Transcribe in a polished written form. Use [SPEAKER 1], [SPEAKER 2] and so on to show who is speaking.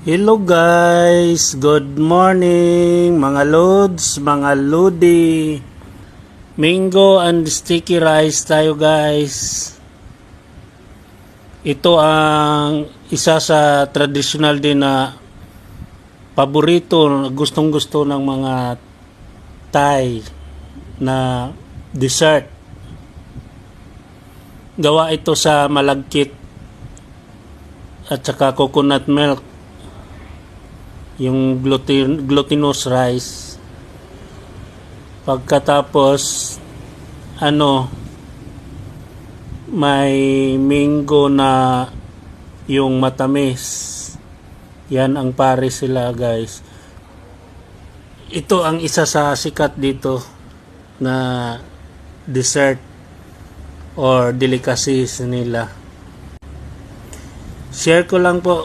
[SPEAKER 1] Hello guys, good morning mga lods, mga lodi. Mango and sticky rice tayo guys. Ito ang isa sa traditional din na paborito, gustong gusto ng mga Thai na dessert. Gawa ito sa malagkit at saka coconut milk, yung glutinous rice. Pagkatapos may mango na yung matamis. Yan ang pare sila guys. Ito ang isa sa sikat dito na dessert or delicacies nila. Share ko lang po